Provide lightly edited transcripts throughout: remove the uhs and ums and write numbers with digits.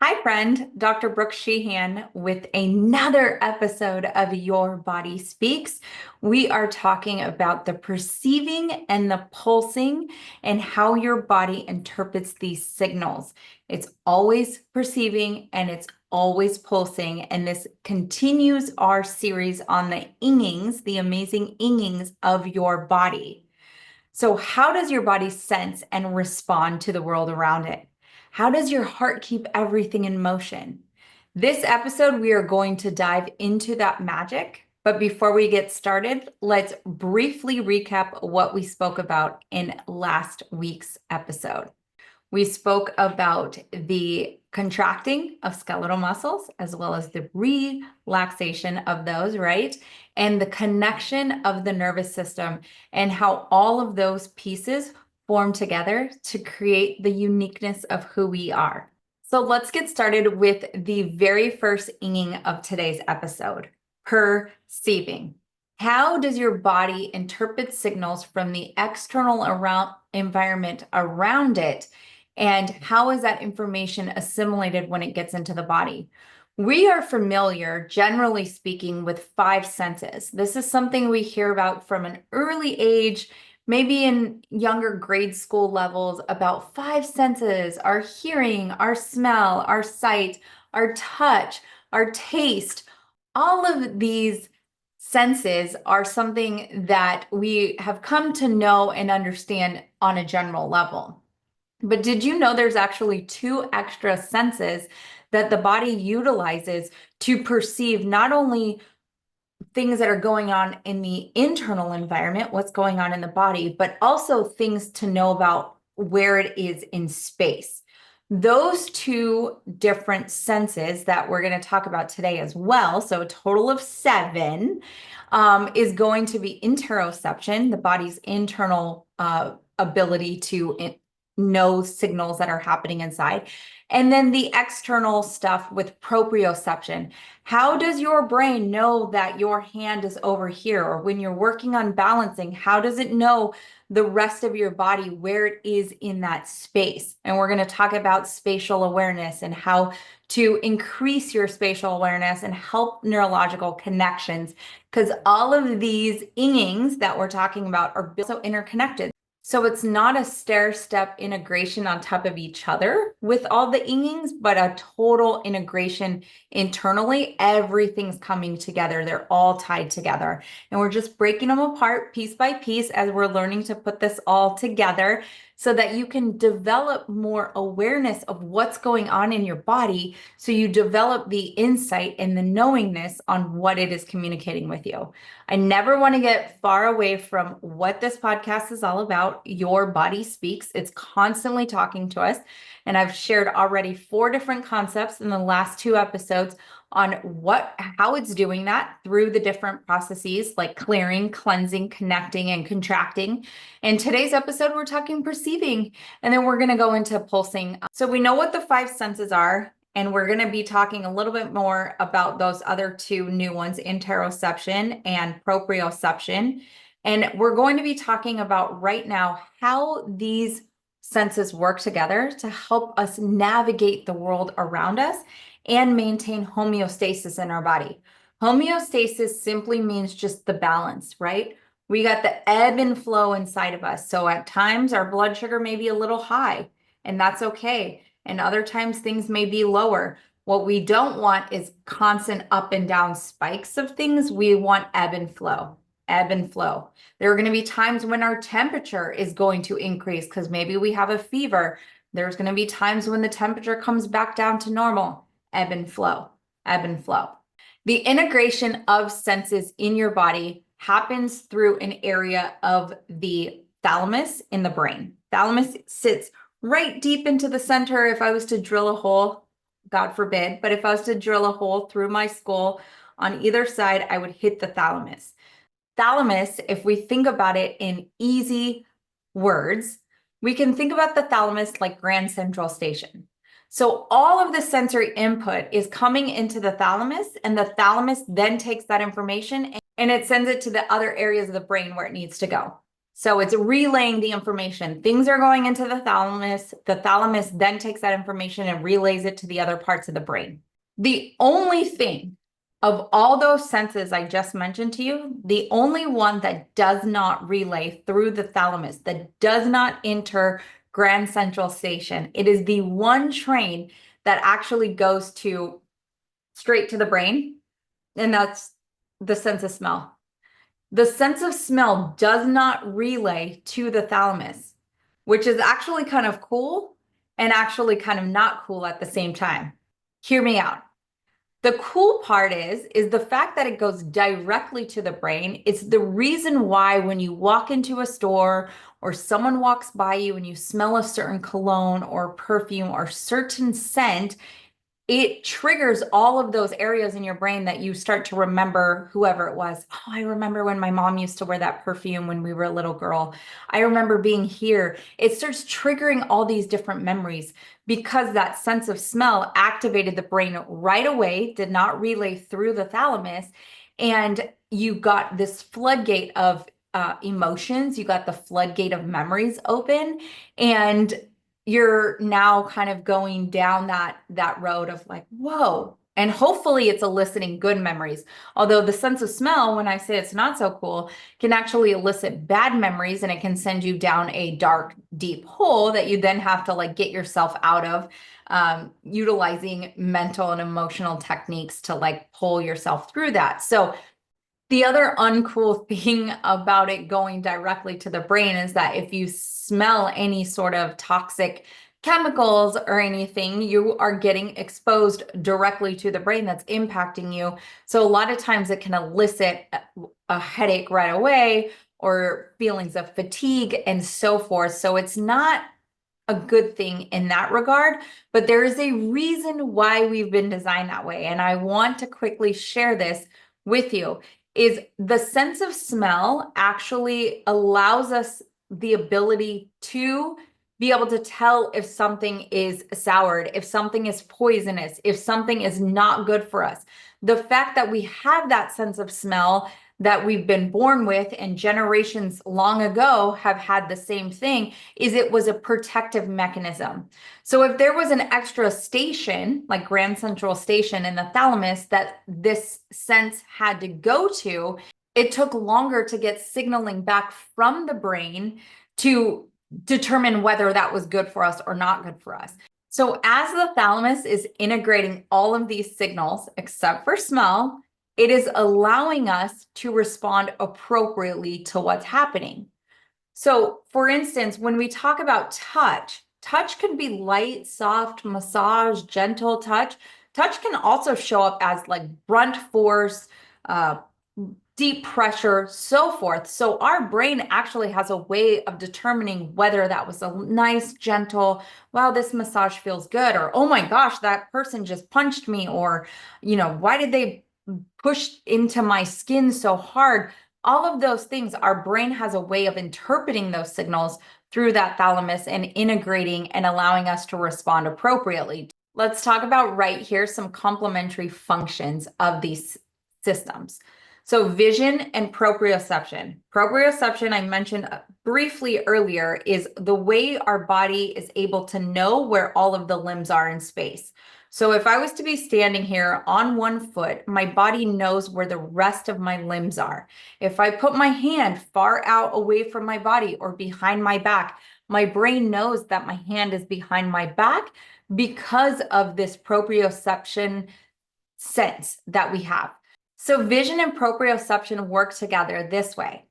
Hi, friend. Dr. Brook Sheehan with another episode of Your Body Speaks. We are talking about the perceiving and the pulsing and how your body interprets these signals. It's always perceiving and it's always pulsing. And this continues our series on the ingings, the amazing ingings of your body. So, how does your body sense and respond to the world around it? How does your heart keep everything in motion? This episode, we are going to dive into that magic. But before we get started, let's briefly recap what we spoke about in last week's episode. We spoke about the contracting of skeletal muscles as well as the relaxation of those, right? And the connection of the nervous system and how all of those pieces form together to create the uniqueness of who we are. So let's get started with the very first inging of today's episode, perceiving. How does your body interpret signals from the external environment around it? And how is that information assimilated when it gets into the body? We are familiar, generally speaking, with five senses. This is something we hear about from an early age, maybe in younger grade school levels, about five senses: our hearing, our smell, our sight, our touch, our taste. All of these senses are something that we have come to know and understand on a general level. But did you know there's actually two extra senses that the body utilizes to perceive not only things that are going on in the internal environment, what's going on in the body, but also things to know about where it is in space? Those two different senses that we're going to talk about today as well, so a total of seven, is going to be interoception, the body's internal ability to know signals that are happening inside. And then the external stuff with proprioception. How does your brain know that your hand is over here? Or when you're working on balancing, how does it know the rest of your body, where it is in that space? And we're going to talk about spatial awareness and how to increase your spatial awareness and help neurological connections, because all of these ingings that we're talking about are so interconnected. So it's not a stair-step integration on top of each other with all the ingings, but a total integration internally. Everything's coming together. They're all tied together. And we're just breaking them apart piece by piece as we're learning to put this all together so that you can develop more awareness of what's going on in your body. So you develop the insight and the knowingness on what it is communicating with you. I never want to get far away from what this podcast is all about. Your Body Speaks. It's constantly talking to us. And I've shared already 4 different concepts in the last 2 episodes on how it's doing that through the different processes like clearing, cleansing, connecting, and contracting. In today's episode, we're talking perceiving, and then we're going to go into pulsing. So we know what the 5 senses are, and we're going to be talking a little bit more about those other 2 new ones, interoception and proprioception. And we're going to be talking about right now how these senses work together to help us navigate the world around us and maintain homeostasis in our body. Homeostasis simply means just the balance, right? We got the ebb and flow inside of us. So at times our blood sugar may be a little high, and that's okay. And other times things may be lower. What we don't want is constant up and down spikes of things. We want ebb and flow. Ebb and flow. There are going to be times when our temperature is going to increase because maybe we have a fever. There's going to be times when the temperature comes back down to normal. Ebb and flow, ebb and flow. The integration of senses in your body happens through an area of the thalamus in the brain. Thalamus sits right deep into the center. If I was to drill a hole, God forbid, but if I was to drill a hole through my skull on either side, I would hit the thalamus. Thalamus, if we think about it in easy words, we can think about the thalamus like Grand Central Station. So all of the sensory input is coming into the thalamus, and the thalamus then takes that information and it sends it to the other areas of the brain where it needs to go. So it's relaying the information. Things are going into the thalamus. The thalamus then takes that information and relays it to the other parts of the brain. The only thing of all those senses I just mentioned to you, the only one that does not relay through the thalamus, that does not enter Grand Central Station, it is the one train that actually goes to straight to the brain, and that's the sense of smell. The sense of smell does not relay to the thalamus, which is actually kind of cool and actually kind of not cool at the same time. Hear me out. The cool part is the fact that it goes directly to the brain. It's the reason why when you walk into a store or someone walks by you and you smell a certain cologne or perfume or certain scent, it triggers all of those areas in your brain that you start to remember whoever it was. Oh, I remember when my mom used to wear that perfume when we were a little girl. I remember being here. It starts triggering all these different memories because that sense of smell activated the brain right away, did not relay through the thalamus. And you got this floodgate of emotions. You got the floodgate of memories open. And you're now kind of going down that road of like, whoa. And hopefully it's eliciting good memories. Although the sense of smell, when I say it's not so cool, can actually elicit bad memories, and it can send you down a dark, deep hole that you then have to like get yourself out of, utilizing mental and emotional techniques to like pull yourself through that. So the other uncool thing about it going directly to the brain is that if you smell any sort of toxic chemicals or anything, you are getting exposed directly to the brain that's impacting you. So a lot of times it can elicit a headache right away or feelings of fatigue and so forth. So it's not a good thing in that regard, but there is a reason why we've been designed that way. And I want to quickly share this with you. Is the sense of smell actually allows us the ability to be able to tell if something is soured, if something is poisonous, if something is not good for us. The fact that we have that sense of smell that we've been born with and generations long ago have had the same thing is it was a protective mechanism. So if there was an extra station, like Grand Central Station in the thalamus, that this sense had to go to, it took longer to get signaling back from the brain to determine whether that was good for us or not good for us. So as the thalamus is integrating all of these signals, except for smell, it is allowing us to respond appropriately to what's happening. So, for instance, when we talk about touch, touch can be light, soft, massage, gentle touch. Touch can also show up as like brunt force, uh, deep pressure, so forth. So our brain actually has a way of determining whether that was a nice, gentle, wow, this massage feels good, or oh my gosh, that person just punched me, or, why did they push into my skin so hard? All of those things, our brain has a way of interpreting those signals through that thalamus and integrating and allowing us to respond appropriately. Let's talk about right here some complementary functions of these systems. So vision and proprioception. Proprioception, I mentioned briefly earlier, is the way our body is able to know where all of the limbs are in space. So if I was to be standing here on one foot, my body knows where the rest of my limbs are. If I put my hand far out away from my body or behind my back, my brain knows that my hand is behind my back because of this proprioception sense that we have. So vision and proprioception work together this way.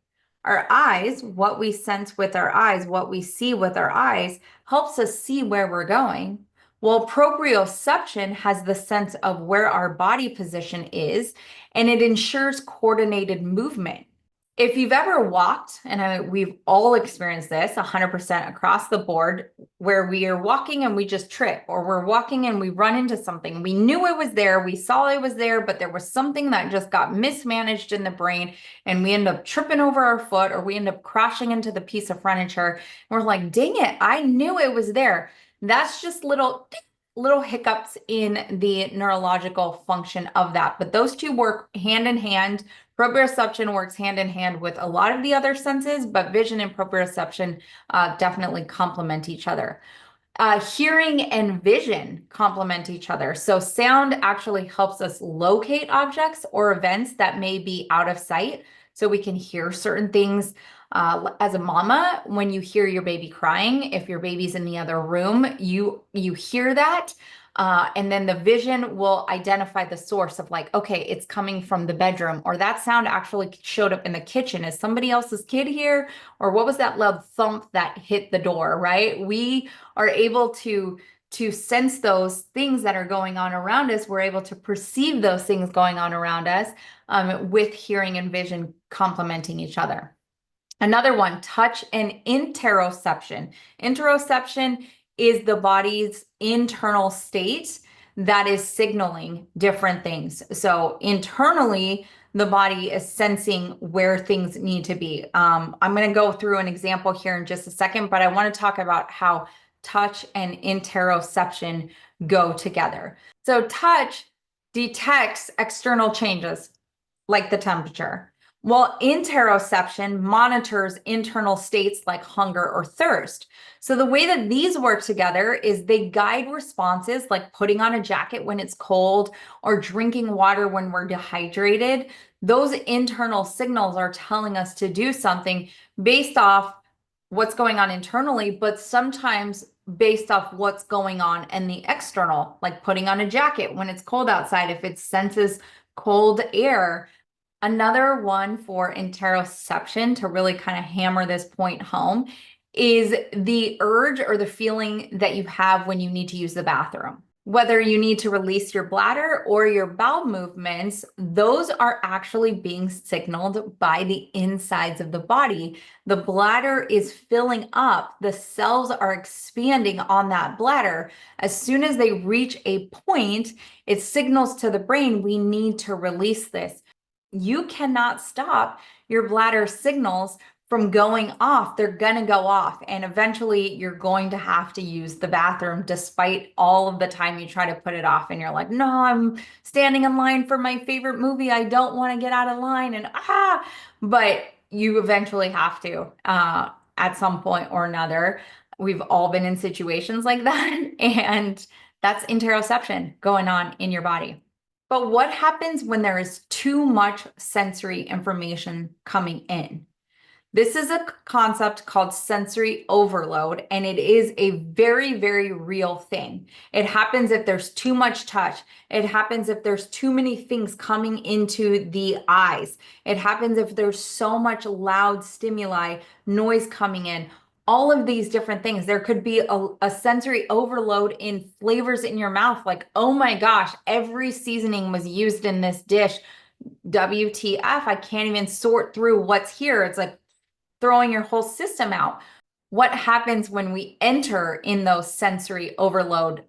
Our eyes, what we sense with our eyes, what we see with our eyes, helps us see where we're going. Well, proprioception has the sense of where our body position is, and it ensures coordinated movement. If you've ever walked, and we've all experienced this 100% across the board, where we are walking and we just trip, or we're walking and we run into something. We knew it was there, we saw it was there, but there was something that just got mismanaged in the brain, and we end up tripping over our foot, or we end up crashing into the piece of furniture. And we're like, dang it, I knew it was there. That's just little hiccups in the neurological function of that. But those two work hand in hand. Proprioception works hand in hand with a lot of the other senses, but vision and proprioception definitely complement each other. Hearing and vision complement each other. So sound actually helps us locate objects or events that may be out of sight. So we can hear certain things. As a mama, when you hear your baby crying, if your baby's in the other room, you hear that. And then the vision will identify the source of like, okay, it's coming from the bedroom, or that sound actually showed up in the kitchen. Is somebody else's kid here? Or what was that loud thump that hit the door, right? We are able to sense those things that are going on around us. We're able to perceive those things going on around us with hearing and vision complementing each other. Another one, touch and interoception. Interoception is the body's internal state that is signaling different things. So internally, the body is sensing where things need to be. I'm going to go through an example here in just a second, but I want to talk about how touch and interoception go together. So touch detects external changes like the temperature, while interoception monitors internal states like hunger or thirst. So the way that these work together is they guide responses like putting on a jacket when it's cold or drinking water when we're dehydrated. Those internal signals are telling us to do something based off what's going on internally, but sometimes based off what's going on in the external, like putting on a jacket when it's cold outside, if it senses cold air. Another one for interoception to really kind of hammer this point home is the urge or the feeling that you have when you need to use the bathroom. Whether you need to release your bladder or your bowel movements, those are actually being signaled by the insides of the body. The bladder is filling up, the cells are expanding on that bladder. As soon as they reach a point, it signals to the brain, we need to release this. You cannot stop your bladder signals from going off. They're going to go off, and eventually you're going to have to use the bathroom despite all of the time you try to put it off and you're like, no, I'm standing in line for my favorite movie, I don't want to get out of line, and but you eventually have to at some point or another. We've all been in situations like that, and that's interoception going on in your body. But what happens when there is too much sensory information coming in? This is a concept called sensory overload, and it is a very, very real thing. It happens if there's too much touch. It happens if there's too many things coming into the eyes. It happens if there's so much loud stimuli, noise coming in. All of these different things. There could be a sensory overload in flavors in your mouth, like, oh my gosh, every seasoning was used in this dish. WTF, I can't even sort through what's here. It's like throwing your whole system out. What happens when we enter in those sensory overload?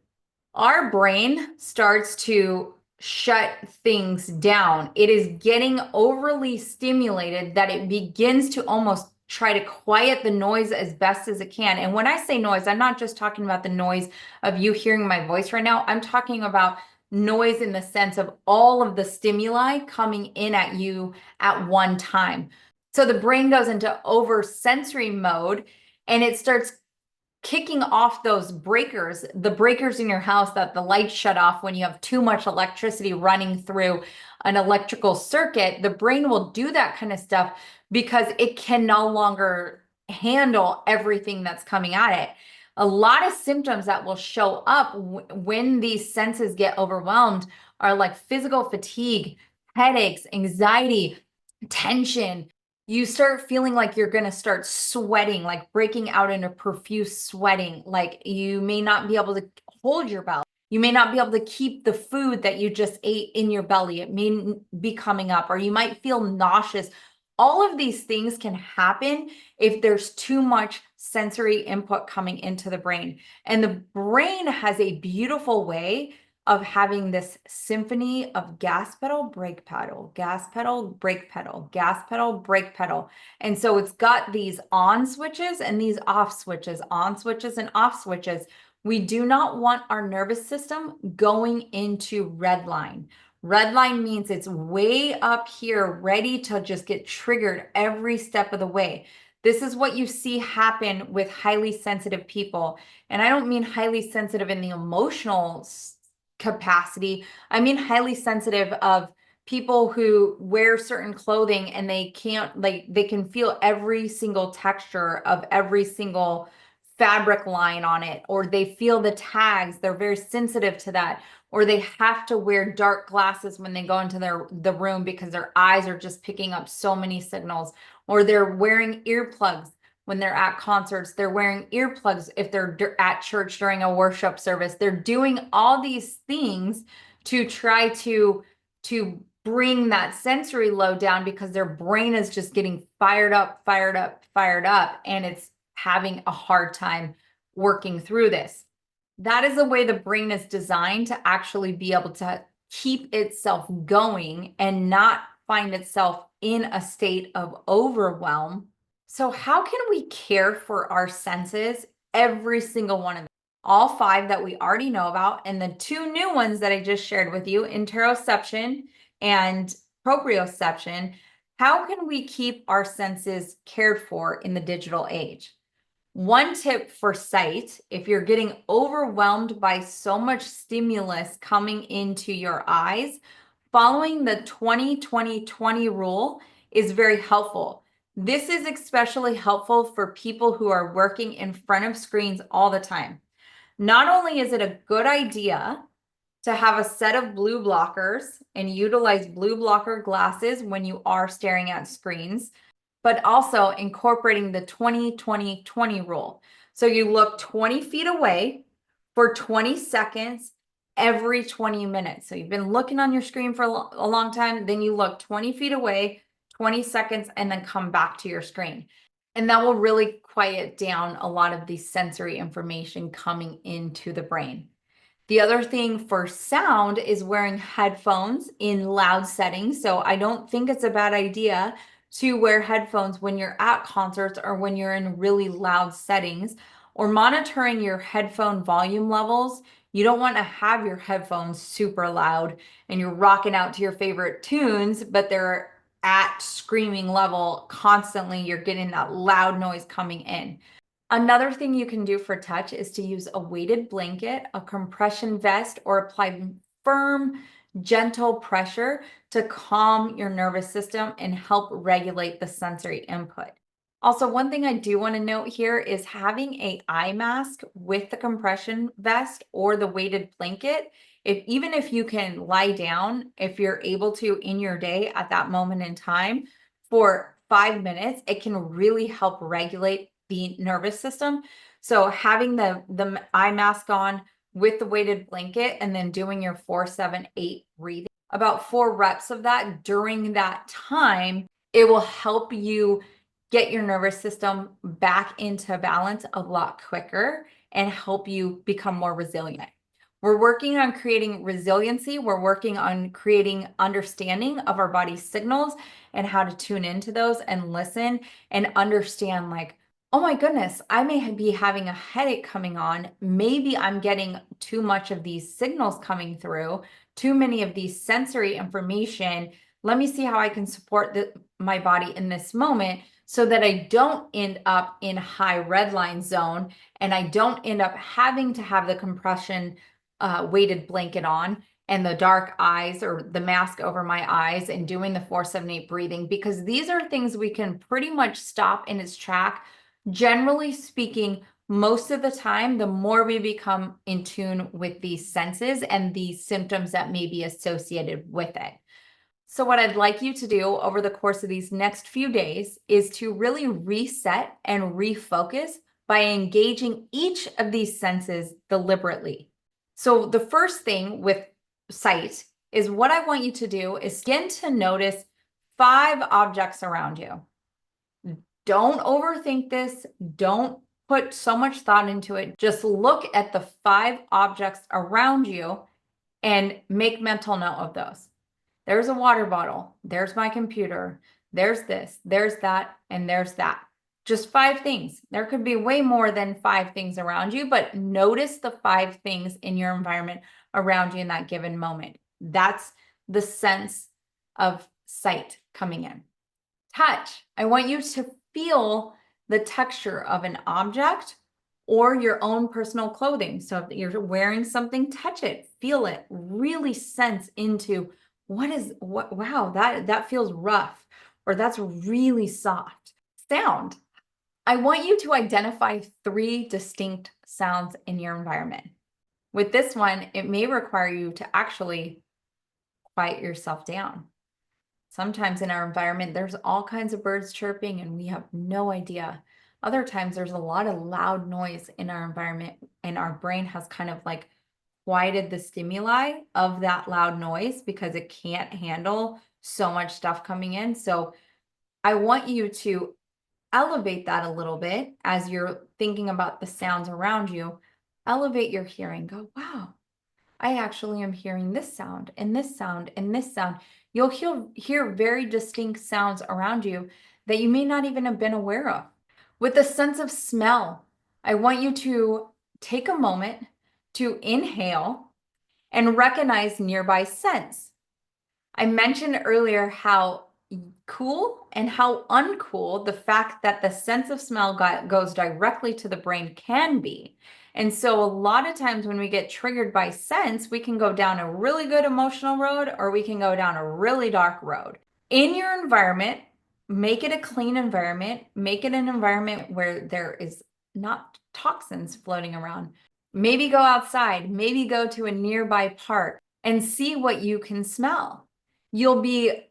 Our brain starts to shut things down. It is getting overly stimulated that it begins to almost try to quiet the noise as best as it can. And when I say noise, I'm not just talking about the noise of you hearing my voice right now. I'm talking about noise in the sense of all of the stimuli coming in at you at one time. So the brain goes into oversensory mode and it starts kicking off those breakers, the breakers in your house that the lights shut off when you have too much electricity running through an electrical circuit. The brain will do that kind of stuff because it can no longer handle everything that's coming at it. A lot of symptoms that will show up when these senses get overwhelmed are like physical fatigue, headaches, anxiety, tension. You start feeling like you're going to start sweating, like breaking out into profuse sweating. Like you may not be able to hold your belly. You may not be able to keep the food that you just ate in your belly. It may be coming up, or you might feel nauseous. All of these things can happen if there's too much sensory input coming into the brain. And the brain has a beautiful way of having this symphony of gas pedal, brake pedal, gas pedal, brake pedal, gas pedal, brake pedal. And so it's got these on switches and these off switches, on switches and off switches. We do not want our nervous system going into red line. Red line means it's way up here, ready to just get triggered every step of the way. This is what you see happen with highly sensitive people. And I don't mean highly sensitive in the emotional capacity. I mean highly sensitive of people who wear certain clothing and they can't, like, they can feel every single texture of every single fabric line on it, or they feel the tags. They're very sensitive to that. Or they have to wear dark glasses when they go into the room because their eyes are just picking up so many signals. Or they're wearing earplugs when they're at concerts. They're wearing earplugs if they're at church during a worship service. They're doing all these things to try to bring that sensory load down because their brain is just getting fired up, and it's having a hard time working through this. That is the way the brain is designed to actually be able to keep itself going and not find itself in a state of overwhelm. So how can we care for our senses? Every single one of them. All 5 that we already know about, and the 2 new ones that I just shared with you, interoception and proprioception. How can we keep our senses cared for in the digital age? One tip for sight, if you're getting overwhelmed by so much stimulus coming into your eyes, following the 20-20-20 rule is very helpful. This is especially helpful for people who are working in front of screens all the time. Not only is it a good idea to have a set of blue blockers and utilize blue blocker glasses when you are staring at screens, but also incorporating the 20-20-20 rule. So you look 20 feet away for 20 seconds every 20 minutes. So you've been looking on your screen for a long time, then you look 20 feet away, 20 seconds, and then come back to your screen. And that will really quiet down a lot of the sensory information coming into the brain. The other thing for sound is wearing headphones in loud settings. So I don't think it's a bad idea to wear headphones when you're at concerts or when you're in really loud settings, or monitoring your headphone volume levels. You don't want to have your headphones super loud and you're rocking out to your favorite tunes, but they're at screaming level constantly. You're getting that loud noise coming in. Another thing you can do for touch is to use a weighted blanket, a compression vest, or apply firm, gentle pressure to calm your nervous system and help regulate the sensory input. Also, one thing I do want to note here is having an eye mask with the compression vest or the weighted blanket. Even if you can lie down, if you're able to in your day at that moment in time for 5 minutes, it can really help regulate the nervous system. So having the eye mask on with the weighted blanket and then doing your 4-7-8 breathing, about 4 reps of that during that time, it will help you get your nervous system back into balance a lot quicker and help you become more resilient. We're working on creating resiliency. We're working on creating understanding of our body's signals and how to tune into those and listen and understand, like, oh my goodness, I may be having a headache coming on. Maybe I'm getting too much of these signals coming through, too many of these sensory information. Let me see how I can support my body in this moment so that I don't end up in high red line zone and I don't end up having to have the compression weighted blanket on and the dark eyes or the mask over my eyes and doing the 4-7-8 breathing, because these are things we can pretty much stop in its track. Generally speaking, most of the time, the more we become in tune with these senses and the symptoms that may be associated with it. So what I'd like you to do over the course of these next few days is to really reset and refocus by engaging each of these senses deliberately. So the first thing with sight is what I want you to do is begin to notice 5 objects around you. Don't overthink this. Don't put so much thought into it. Just look at the 5 objects around you and make mental note of those. There's a water bottle. There's my computer. There's this, there's that, and there's that. Just 5 things. There could be way more than 5 things around you, but notice the 5 things in your environment around you in that given moment. That's the sense of sight coming in. Touch. I want you to feel the texture of an object or your own personal clothing. So if you're wearing something, touch it, feel it, really sense into wow, that feels rough, or that's really soft. Sound. I want you to identify 3 distinct sounds in your environment. With this one, it may require you to actually quiet yourself down. Sometimes in our environment, there's all kinds of birds chirping and we have no idea. Other times there's a lot of loud noise in our environment and our brain has kind of like quieted the stimuli of that loud noise because it can't handle so much stuff coming in. So I want you to elevate that a little bit as you're thinking about the sounds around you. Elevate your hearing. Go, wow, I actually am hearing this sound and this sound and this sound. You'll hear very distinct sounds around you that you may not even have been aware of. With a sense of smell, I want you to take a moment to inhale and recognize nearby scents. I mentioned earlier how cool and how uncool the fact that the sense of smell goes directly to the brain can be. And so a lot of times when we get triggered by scents, we can go down a really good emotional road or we can go down a really dark road. In your environment, make it a clean environment. Make it an environment where there is not toxins floating around. Maybe go outside, maybe go to a nearby park and see what you can smell. You'll be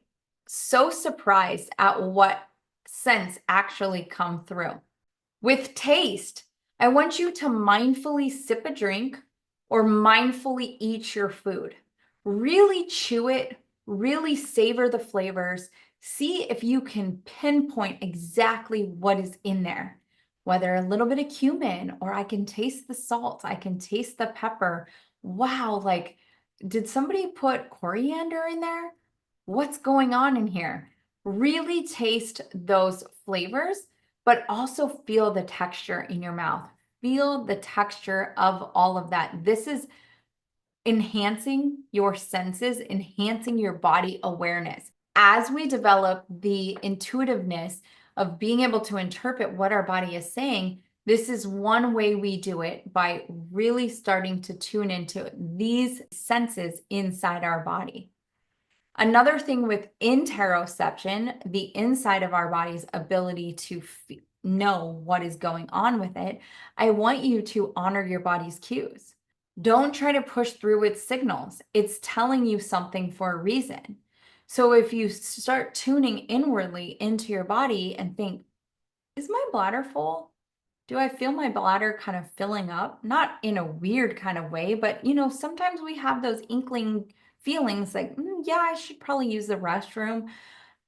so surprised at what scents actually come through. With taste, I want you to mindfully sip a drink or mindfully eat your food. Really chew it, really savor the flavors. See if you can pinpoint exactly what is in there, whether a little bit of cumin, or I can taste the salt, I can taste the pepper. Wow, like, did somebody put coriander in there? What's going on in here? Really taste those flavors, but also feel the texture in your mouth. Feel the texture of all of that. This is enhancing your senses, enhancing your body awareness. As we develop the intuitiveness of being able to interpret what our body is saying, this is one way we do it, by really starting to tune into these senses inside our body. Another thing with interoception, the inside of our body's ability to know what is going on with it, I want you to honor your body's cues. Don't try to push through its signals. It's telling you something for a reason. So if you start tuning inwardly into your body and think, is my bladder full? Do I feel my bladder kind of filling up? Not in a weird kind of way, but sometimes we have those inkling feelings like, yeah, I should probably use the restroom.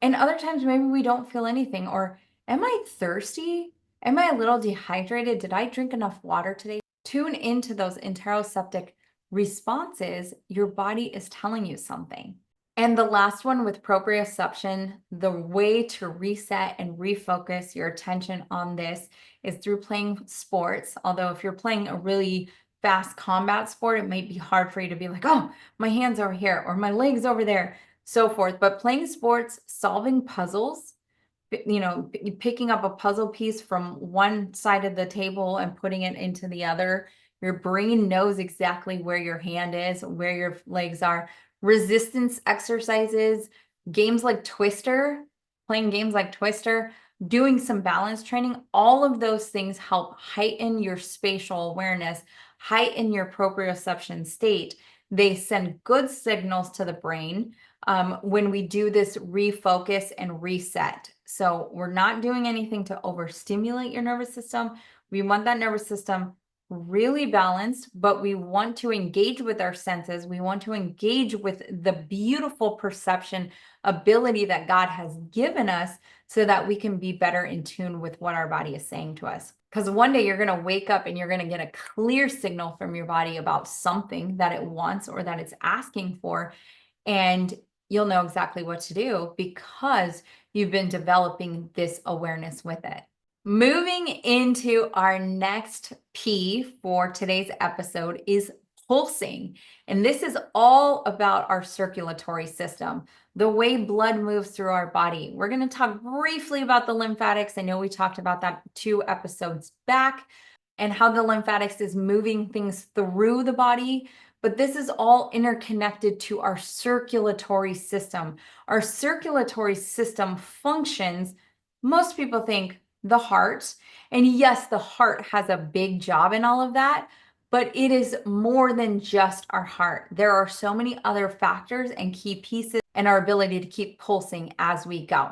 And other times maybe we don't feel anything. Or am I thirsty? Am I a little dehydrated? Did I drink enough water today? Tune into those interoceptic responses. Your body is telling you something. And the last one with proprioception, the way to reset and refocus your attention on this is through playing sports. Although if you're playing a really fast combat sport, it might be hard for you to be like, oh, my hand's over here or my leg's over there, so forth. But playing sports, solving puzzles, picking up a puzzle piece from one side of the table and putting it into the other, your brain knows exactly where your hand is, where your legs are. Resistance exercises, games like Twister, playing games like Twister, doing some balance training, all of those things help heighten your spatial awareness, heighten your proprioception state. They send good signals to the brain when we do this refocus and reset. So we're not doing anything to overstimulate your nervous system. We want that nervous system really balanced, but we want to engage with our senses. We want to engage with the beautiful perception ability that God has given us so that we can be better in tune with what our body is saying to us. Because one day you're going to wake up and you're going to get a clear signal from your body about something that it wants or that it's asking for. And you'll know exactly what to do because you've been developing this awareness with it. Moving into our next P for today's episode is pulsing. And this is all about our circulatory system, the way blood moves through our body. We're going to talk briefly about the lymphatics. I know we talked about that 2 episodes back, and how the lymphatics is moving things through the body. But this is all interconnected to our circulatory system. Our circulatory system functions, most people think, the heart. And yes, the heart has a big job in all of that, but it is more than just our heart. There are so many other factors and key pieces in our ability to keep pulsing as we go.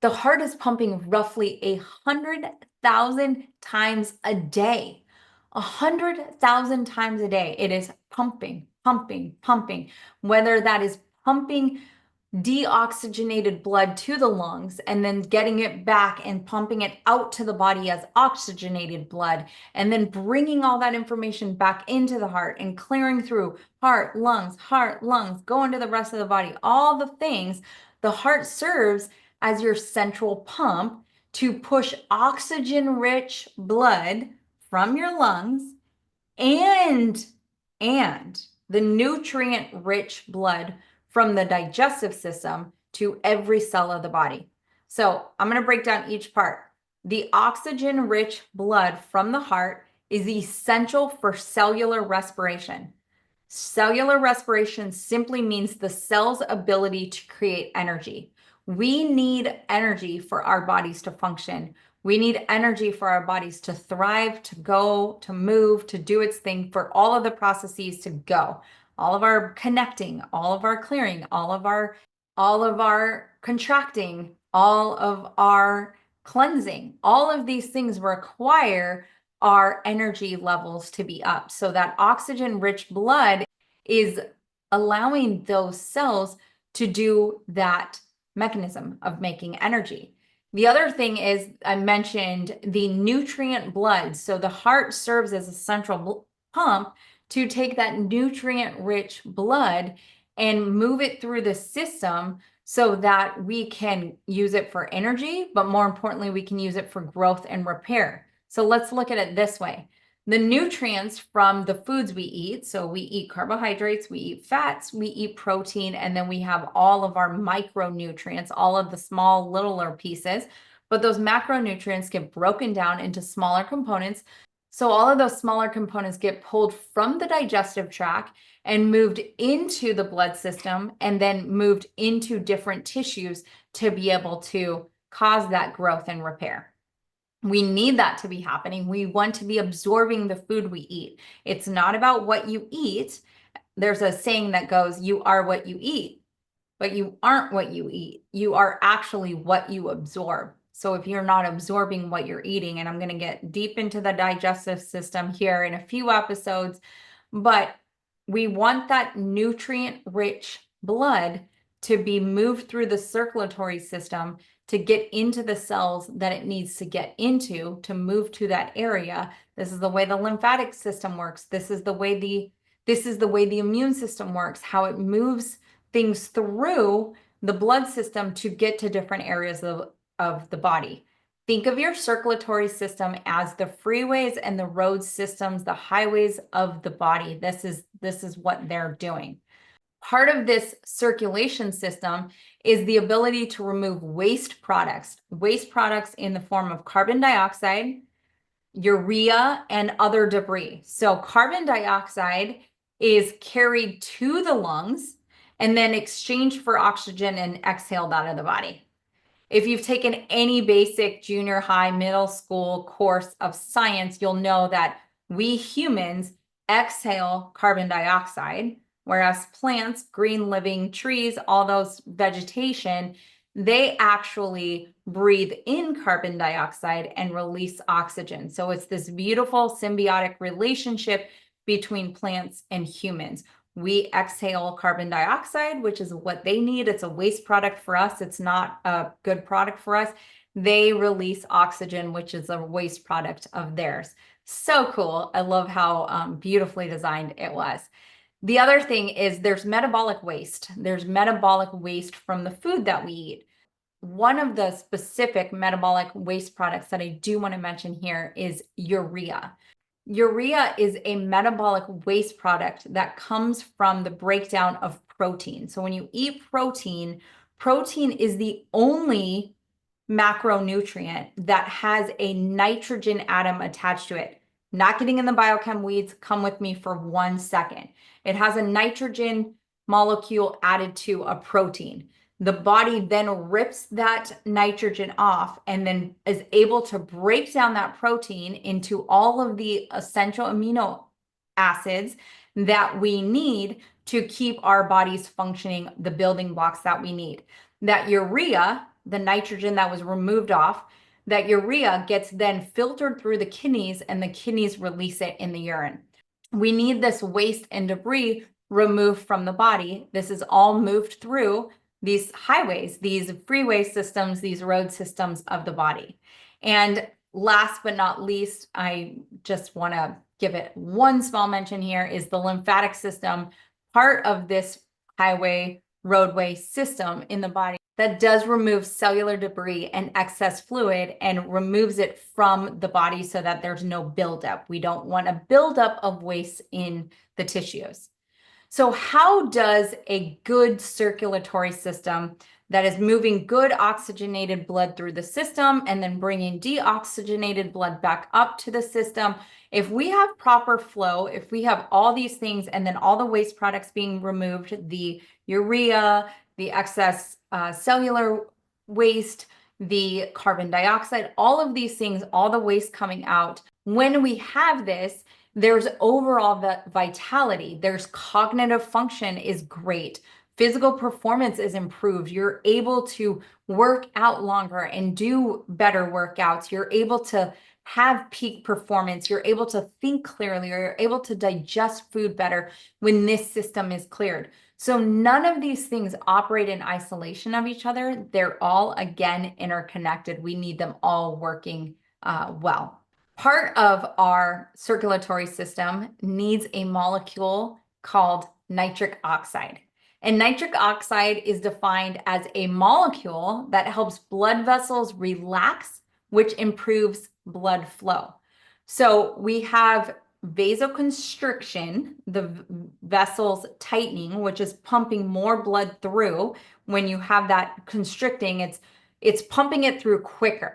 The heart is pumping roughly 100,000 times a day. 100,000 times a day. It is pumping, pumping, pumping. Whether that is pumping deoxygenated blood to the lungs and then getting it back and pumping it out to the body as oxygenated blood, and then bringing all that information back into the heart and clearing through heart, lungs, going to the rest of the body, all the things. The heart serves as your central pump to push oxygen-rich blood from your lungs and the nutrient-rich blood from the digestive system to every cell of the body. So I'm going to break down each part. The oxygen-rich blood from the heart is essential for cellular respiration. Cellular respiration simply means the cell's ability to create energy. We need energy for our bodies to function. We need energy for our bodies to thrive, to go, to move, to do its thing, for all of the processes to go. All of our connecting, all of our clearing, all of our contracting, all of our cleansing, all of these things require our energy levels to be up. So that oxygen-rich blood is allowing those cells to do that mechanism of making energy. The other thing is, I mentioned the nutrient blood. So the heart serves as a central pump to take that nutrient-rich blood and move it through the system so that we can use it for energy, but more importantly, we can use it for growth and repair. So let's look at it this way. The nutrients from the foods we eat, so we eat carbohydrates, we eat fats, we eat protein, and then we have all of our micronutrients, all of the small, littler pieces. But those macronutrients get broken down into smaller components. So all of those smaller components get pulled from the digestive tract and moved into the blood system, and then moved into different tissues to be able to cause that growth and repair. We need that to be happening. We want to be absorbing the food we eat. It's not about what you eat. There's a saying that goes, you are what you eat, but you aren't what you eat. You are actually what you absorb. So if you're not absorbing what you're eating, and I'm going to get deep into the digestive system here in a few episodes, but we want that nutrient-rich blood to be moved through the circulatory system to get into the cells that it needs to get into to move to that area. This is the way the lymphatic system works. This is the way the immune system works, how it moves things through the blood system to get to different areas of the body. Think of your circulatory system as the freeways and the road systems, the highways of the body. This is what they're doing. Part of this circulation system is the ability to remove waste products in the form of carbon dioxide, urea, and other debris. So carbon dioxide is carried to the lungs and then exchanged for oxygen and exhaled out of the body. If you've taken any basic junior high, middle school course of science, you'll know that we humans exhale carbon dioxide, whereas plants, green living trees, all those vegetation, they actually breathe in carbon dioxide and release oxygen. So it's this beautiful symbiotic relationship between plants and humans. We exhale carbon dioxide, which is what they need. It's a waste product for us. It's not a good product for us. They release oxygen, which is a waste product of theirs. So cool. I love how beautifully designed it was. The other thing is there's metabolic waste. There's metabolic waste from the food that we eat. One of the specific metabolic waste products that I do want to mention here is urea. Urea is a metabolic waste product that comes from the breakdown of protein. So when you eat protein, protein is the only macronutrient that has a nitrogen atom attached to it. Not getting in the biochem weeds, come with me for 1 second. It has a nitrogen molecule added to a protein. The body then rips that nitrogen off and then is able to break down that protein into all of the essential amino acids that we need to keep our bodies functioning, the building blocks that we need. That urea, the nitrogen that was removed off, that urea gets then filtered through the kidneys and the kidneys release it in the urine. We need this waste and debris removed from the body. This is all moved through these highways, these freeway systems, these road systems of the body. And last but not least, I just want to give it one small mention here, is the lymphatic system, part of this highway roadway system in the body that does remove cellular debris and excess fluid and removes it from the body so that there's no buildup. We don't want a buildup of waste in the tissues. So how does a good circulatory system that is moving good oxygenated blood through the system and then bringing deoxygenated blood back up to the system, if we have proper flow, if we have all these things and then all the waste products being removed, the urea, the excess cellular waste, the carbon dioxide, all of these things, all the waste coming out, when we have this, there's overall vitality, there's cognitive function is great. Physical performance is improved. You're able to work out longer and do better workouts. You're able to have peak performance. You're able to think clearly. You're able to digest food better when this system is cleared. So none of these things operate in isolation of each other. They're all, again, interconnected. We need them all working well. Part of our circulatory system needs a molecule called nitric oxide. And nitric oxide is defined as a molecule that helps blood vessels relax, which improves blood flow. So we have vasoconstriction, the vessels tightening, which is pumping more blood through. When you have that constricting, it's pumping it through quicker.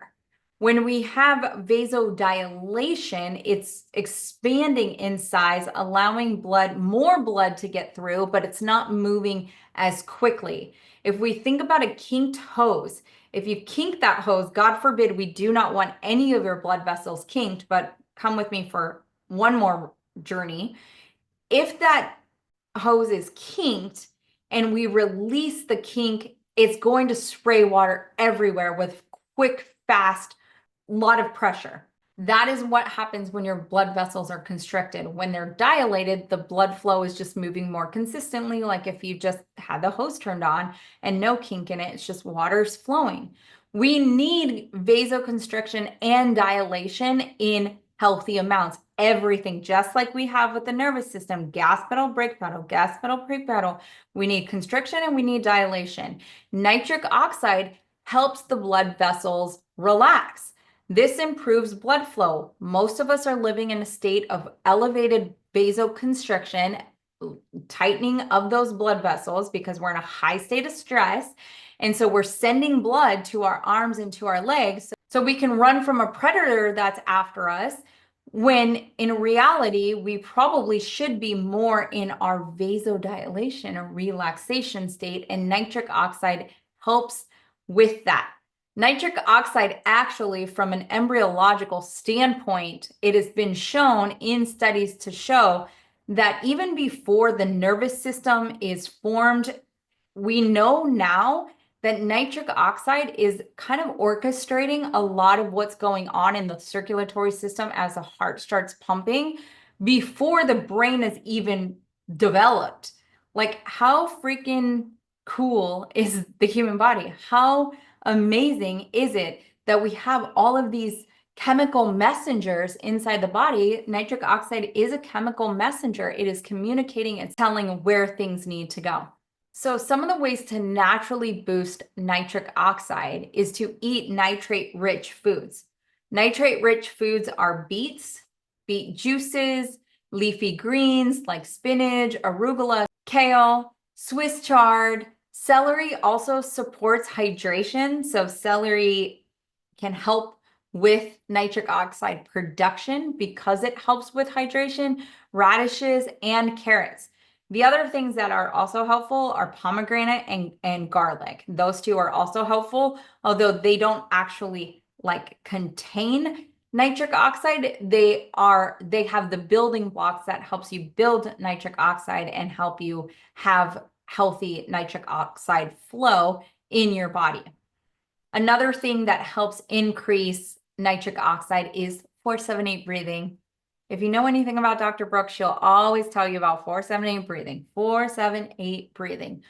When we have vasodilation, it's expanding in size, allowing more blood to get through, but it's not moving as quickly. If we think about a kinked hose, if you kink that hose, God forbid, we do not want any of your blood vessels kinked, but come with me for one more journey. If that hose is kinked and we release the kink, it's going to spray water everywhere with quick, fast, lot of pressure. That is what happens when your blood vessels are constricted. When they're dilated, the blood flow is just moving more consistently, like if you just had the hose turned on and no kink in it, it's just water's flowing. We need vasoconstriction and dilation in healthy amounts. Everything, just like we have with the nervous system, gas pedal, brake pedal, gas pedal, brake pedal. We need constriction and we need dilation. Nitric oxide helps the blood vessels relax. This improves blood flow. Most of us are living in a state of elevated vasoconstriction, tightening of those blood vessels because we're in a high state of stress. And so we're sending blood to our arms and to our legs so we can run from a predator that's after us, when in reality, we probably should be more in our vasodilation or relaxation state, and nitric oxide helps with that. Nitric oxide actually, from an embryological standpoint, it has been shown in studies to show that even before the nervous system is formed, we know now that nitric oxide is kind of orchestrating a lot of what's going on in the circulatory system as the heart starts pumping before the brain is even developed. Like, how freaking cool is the human body? How amazing is it that we have all of these chemical messengers inside the body? Nitric oxide is a chemical messenger. It is communicating and telling where things need to go. So some of the ways to naturally boost nitric oxide is to eat nitrate-rich foods. Nitrate-rich foods are beets, beet juices, leafy greens like spinach, arugula, kale, Swiss chard. Celery also supports hydration. So celery can help with nitric oxide production because it helps with hydration. Radishes and carrots. The other things that are also helpful are pomegranate and garlic. Those two are also helpful, although they don't actually like contain nitric oxide. They have the building blocks that helps you build nitric oxide and help you have healthy nitric oxide flow in your body. Another thing that helps increase nitric oxide is 478 breathing. If you know anything about Dr. Brook, she'll always tell you about 478 breathing. 478 breathing.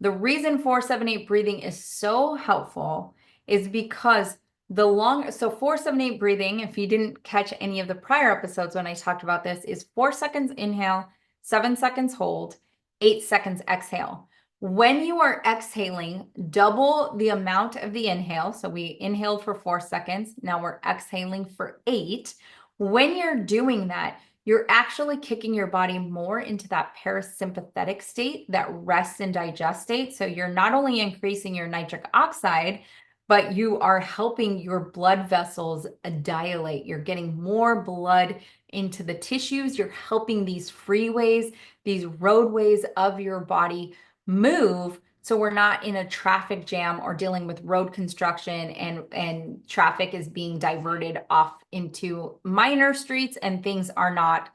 The reason 478 breathing is so helpful is because so 478 breathing, if you didn't catch any of the prior episodes when I talked about this, is 4 seconds inhale, 7 seconds hold, 8 seconds exhale. When you are exhaling, double the amount of the inhale. So we inhaled for 4 seconds. Now we're exhaling for 8. When you're doing that, you're actually kicking your body more into that parasympathetic state, that rest and digest state. So you're not only increasing your nitric oxide, but you are helping your blood vessels dilate. You're getting more blood into the tissues. You're helping these freeways, these roadways of your body move, so we're not in a traffic jam or dealing with road construction and traffic is being diverted off into minor streets and things are not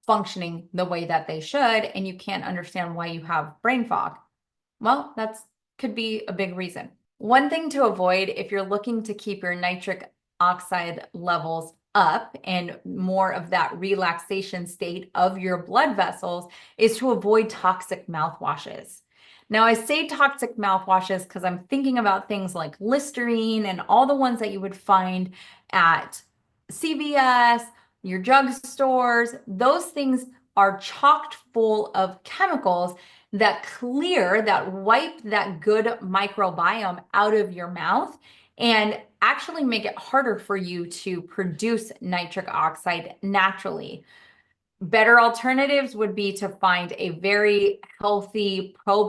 functioning the way that they should, and you can't understand why you have brain fog. Well, that's could be a big reason. One thing to avoid if you're looking to keep your nitric oxide levels up and more of that relaxation state of your blood vessels is to avoid toxic mouthwashes. Now, I say toxic mouthwashes because I'm thinking about things like Listerine and all the ones that you would find at CVS, your drugstores. Those things are chocked full of chemicals that wipe that good microbiome out of your mouth and actually make it harder for you to produce nitric oxide naturally. Better alternatives would be to find a very healthy mouth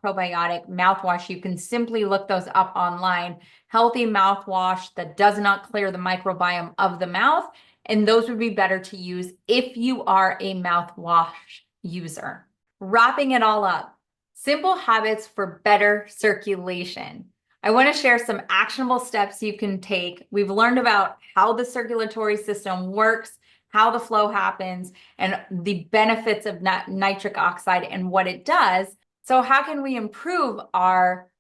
probiotic mouthwash. You can simply look those up online. Healthy mouthwash that does not clear the microbiome of the mouth. And those would be better to use if you are a mouthwash user. Wrapping it all up, simple habits for better circulation. I want to share some actionable steps you can take. We've learned about how the circulatory system works, how the flow happens, and the benefits of nitric oxide and what it does. So how can we improve our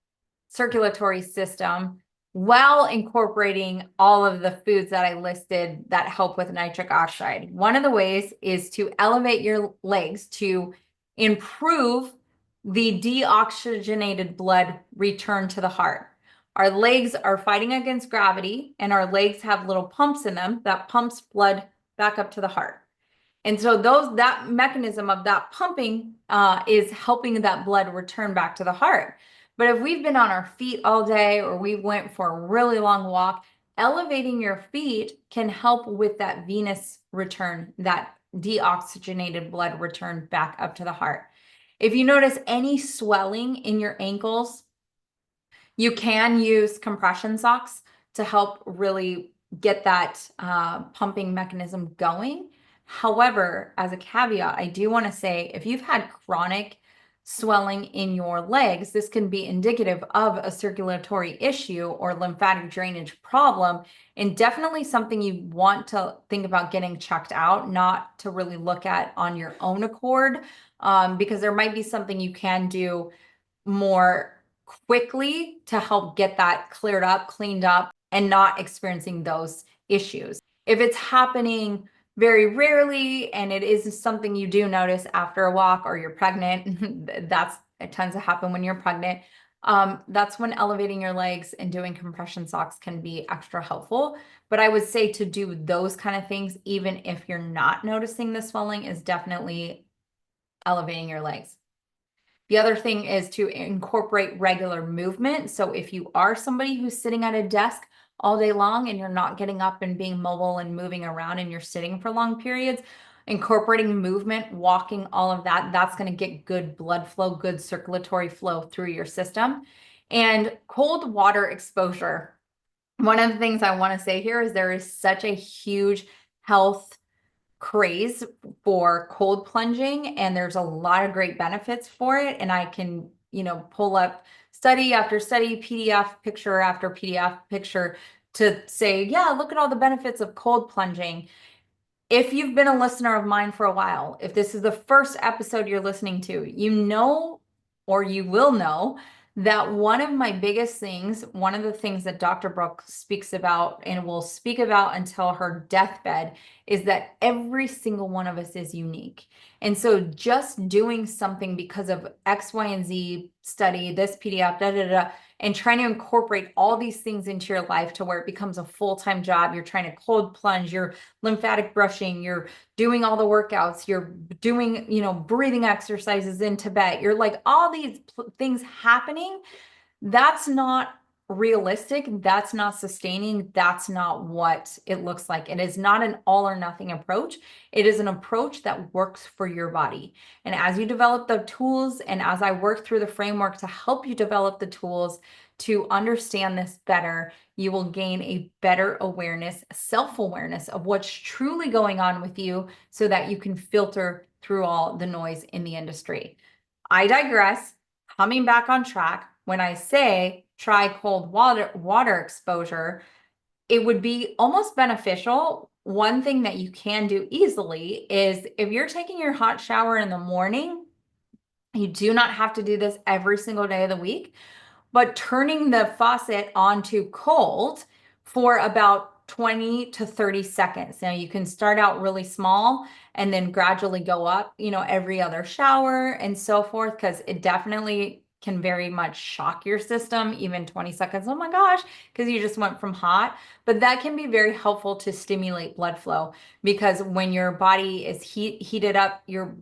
circulatory system while incorporating all of the foods that I listed that help with nitric oxide? One of the ways is to elevate your legs to improve the deoxygenated blood return to the heart. Our legs are fighting against gravity, and our legs have little pumps in them that pumps blood back up to the heart. And so that mechanism of that pumping is helping that blood return back to the heart. But if we've been on our feet all day or we went for a really long walk, elevating your feet can help with that venous return, that deoxygenated blood return back up to the heart. If you notice any swelling in your ankles, you can use compression socks to help really get that pumping mechanism going. However, as a caveat, I do want to say if you've had chronic swelling in your legs, this can be indicative of a circulatory issue or lymphatic drainage problem, and definitely something you want to think about getting checked out, not to really look at on your own accord, because there might be something you can do more quickly to help get that cleared up, cleaned up, and not experiencing those issues. If it's happening very rarely and it is something you do notice after a walk or you're pregnant, it tends to happen when you're pregnant. That's when elevating your legs and doing compression socks can be extra helpful. But I would say to do those kind of things, even if you're not noticing the swelling, is definitely elevating your legs. The other thing is to incorporate regular movement. So if you are somebody who's sitting at a desk all day long and you're not getting up and being mobile and moving around and you're sitting for long periods, incorporating movement, walking, all of that, that's going to get good blood flow, good circulatory flow through your system. And cold water exposure. One of the things I want to say here is there is such a huge health craze for cold plunging, and there's a lot of great benefits for it. And I can, pull up study after study, PDF picture after PDF picture to say, yeah, look at all the benefits of cold plunging. If you've been a listener of mine for a while, if this is the first episode you're listening to, or you will know that one of my biggest things, one of the things that Dr. Brook speaks about and will speak about until her deathbed, is that every single one of us is unique. And so just doing something because of X, Y, and Z study, this PDF, and trying to incorporate all these things into your life to where it becomes a full-time job. You're trying to cold plunge, you're lymphatic brushing, you're doing all the workouts, you're doing, breathing exercises in Tibet. You're like all these things happening. That's not realistic. That's not sustaining. That's not what it looks like. It is not an all or nothing approach. It is an approach that works for your body. And as you develop the tools, and as I work through the framework to help you develop the tools to understand this better, you will gain a better awareness, self-awareness of what's truly going on with you so that you can filter through all the noise in the industry. I digress. Coming back on track, when I say try cold water exposure, it would be almost beneficial. One thing that you can do easily is if you're taking your hot shower in the morning, you do not have to do this every single day of the week, but turning the faucet onto cold for about 20 to 30 seconds. Now you can start out really small and then gradually go up, every other shower and so forth, because it definitely can very much shock your system, even 20 seconds. Oh my gosh, because you just went from hot. But that can be very helpful to stimulate blood flow, because when your body is heated up, your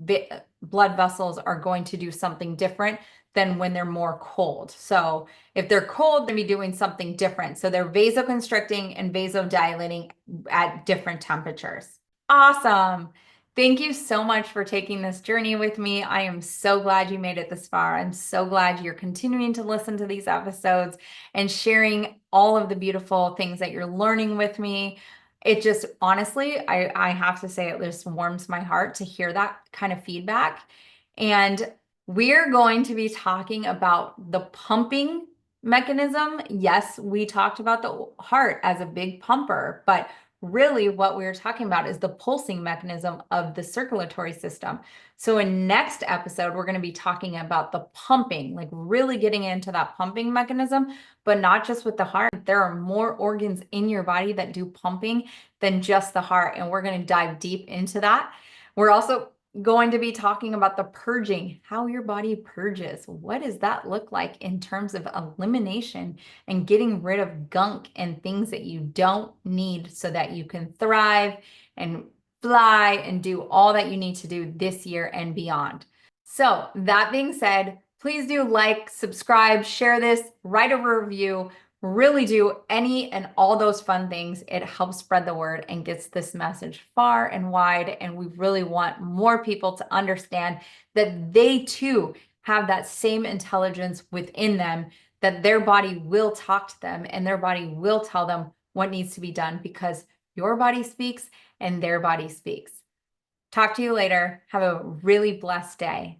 blood vessels are going to do something different than when they're more cold. So if they're cold, they're going to be doing something different. So they're vasoconstricting and vasodilating at different temperatures. Awesome. Thank you so much for taking this journey with me. I am so glad you made it this far. I'm so glad you're continuing to listen to these episodes and sharing all of the beautiful things that you're learning with me. It just, honestly, I have to say, it just warms my heart to hear that kind of feedback. And we're going to be talking about the pumping mechanism. Yes, we talked about the heart as a big pumper, but really what we're talking about is the pulsing mechanism of the circulatory system. So in next episode, we're going to be talking about the pumping, like really getting into that pumping mechanism, but not just with the heart. There are more organs in your body that do pumping than just the heart, and we're going to dive deep into that. We're also going to be talking about the purging, how your body purges. What does that look like in terms of elimination and getting rid of gunk and things that you don't need so that you can thrive and fly and do all that you need to do this year and beyond. So that being said, please do like, subscribe, share this, write a review. Really do any and all those fun things. It helps spread the word and gets this message far and wide. And we really want more people to understand that they too have that same intelligence within them, that their body will talk to them and their body will tell them what needs to be done, because your body speaks and their body speaks. Talk to you later. Have a really blessed day.